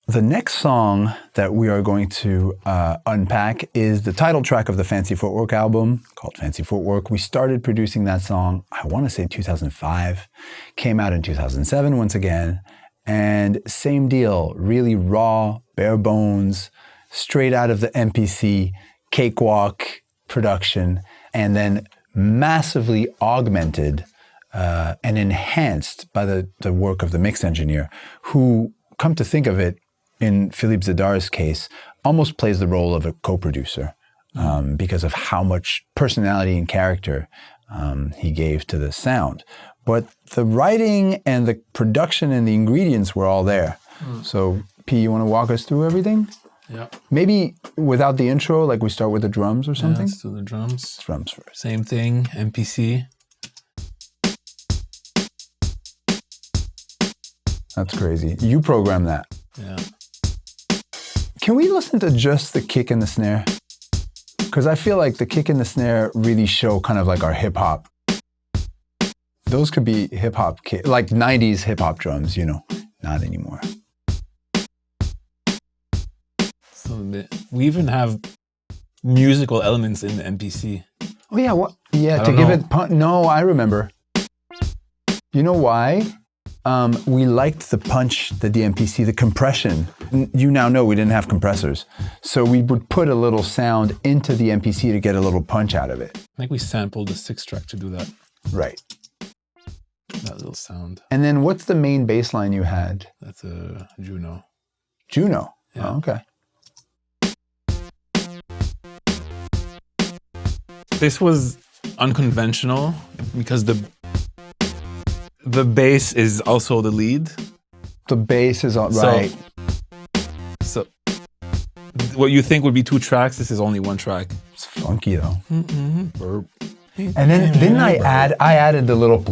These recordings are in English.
The next song that we are going to unpack is the title track of the Fancy Footwork album called Fancy Footwork. We started producing that song, I want to say 2005, came out in 2007 once again, and same deal, really raw, bare bones, straight out of the MPC, cakewalk production, and then massively augmented and enhanced by the work of the mix engineer, who, come to think of it, in Philippe Zdar's case, almost plays the role of a co-producer because of how much personality and character he gave to the sound. But the writing and the production and the ingredients were all there. So, P, you want to walk us through everything? Yeah. Maybe without the intro, like we start with the drums or something? Yeah, let's do the drums. Drums first. Same thing, MPC. That's crazy. You program that. Yeah. Can we listen to just the kick and the snare? Because I feel like the kick and the snare really show kind of like our hip hop. Those could be hip hop, like 90s hip hop drums, you know, not anymore. So we even have musical elements in the MPC. Oh yeah, what? Yeah, to give it. No, I remember. You know why? We liked the punch, the DMPC, the compression. You now know we didn't have compressors. So we would put a little sound into the MPC to get a little punch out of it. I think we sampled the 6-track to do that. Right. That little sound. And then what's the main bass line you had? That's a Juno. Juno? Yeah. Oh, okay. This was unconventional because the bass is also the lead. The bass is all right. So what you think would be 2 tracks, this is only 1 track. It's funky though. Burp. And then didn't I added the little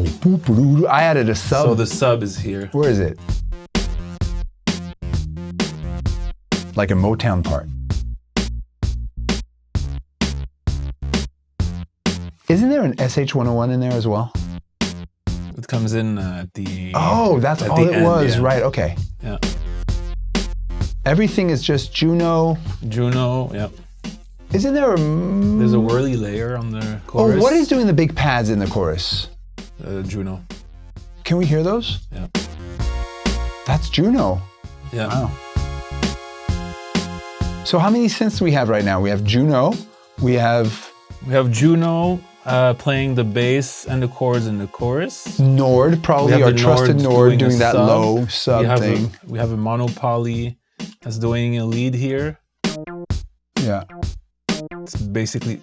I added a sub. So the sub is here. Where is it? Like a Motown part. Isn't there an SH-101 in there as well? It comes in at the... Oh, that's all it was. Yeah. Right, okay. Yeah. Everything is just Juno. Juno, yep. Isn't there a... There's a whirly layer on the chorus. Oh, what is doing the big pads in the chorus? Juno. Can we hear those? Yeah. That's Juno. Yeah. Wow. So how many synths do we have right now? We have Juno. We have Juno playing the bass and the chords in the chorus. Nord, probably our trusted Nord doing that low sub thing. We have a monopoly that's doing a lead here. Yeah. It's basically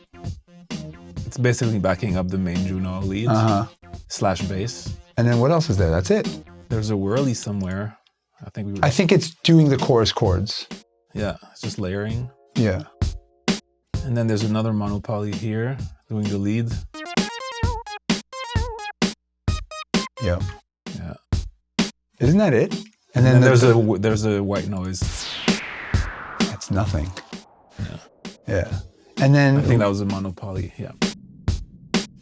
backing up the main Juno lead / bass. And then what else is there? That's it. There's a whirly somewhere. I think it's doing the chorus chords. Yeah, it's just layering. Yeah. And then there's another monopoly here doing the lead. Yeah. Yeah. Isn't that it? And then there's a white noise. That's nothing. Yeah. Yeah. And then I think that was a monopoly. Yeah.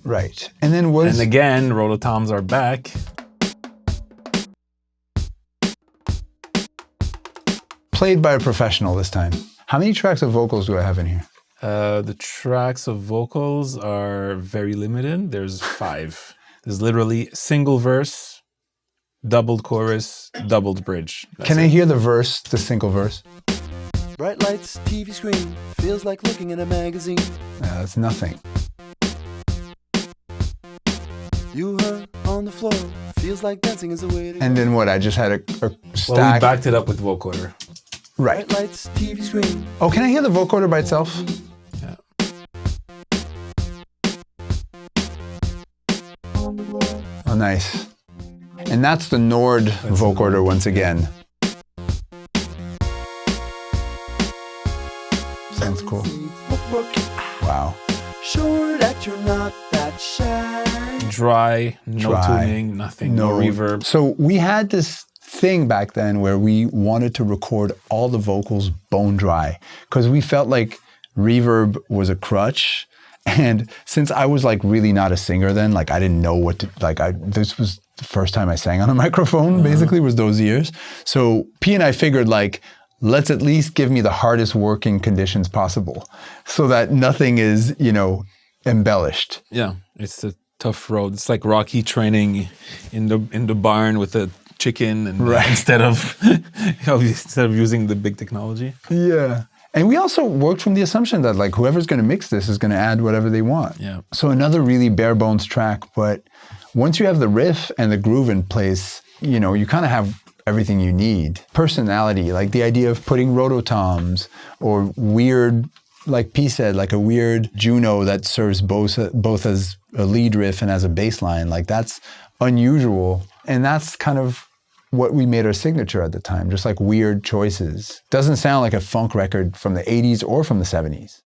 Right. And then what? And again, rototoms are back. Played by a professional this time. How many tracks of vocals do I have in here? The tracks of vocals are very limited. There's 5. There's literally single verse, doubled chorus, doubled bridge. Can I hear the verse, the single verse? Bright lights, TV screen, feels like looking in a magazine. That's nothing. You hurt on the floor, feels like dancing is a way to... And then what? I just had a stack. Well, we backed it up with vocoder. Right. Bright lights, TV screen. Oh, can I hear the vocoder by itself? Yeah. Oh, nice. And that's the Nord vocoder once again. Sounds cool. Wow. Sure that you're not that shy. Dry, no tuning, nothing, no reverb. So we had this thing back then where we wanted to record all the vocals bone dry because we felt like reverb was a crutch. And since I was like really not a singer then, like I didn't know what to, like this was the first time I sang on a microphone, basically was those years. So P and I figured like, let's at least give me the hardest working conditions possible so that nothing is, embellished. Yeah, it's a tough road. It's like Rocky training in the barn with a chicken, and instead of using the big technology. Yeah. And we also worked from the assumption that like whoever's going to mix this is going to add whatever they want. Yeah. So another really bare bones track, but once you have the riff and the groove in place, you kind of have everything you need. Personality, like the idea of putting rototoms or weird, like P said, like a weird Juno that serves both as a lead riff and as a bass line. Like that's unusual. And that's kind of what we made our signature at the time, just like weird choices. Doesn't sound like a funk record from the 80s or from the 70s.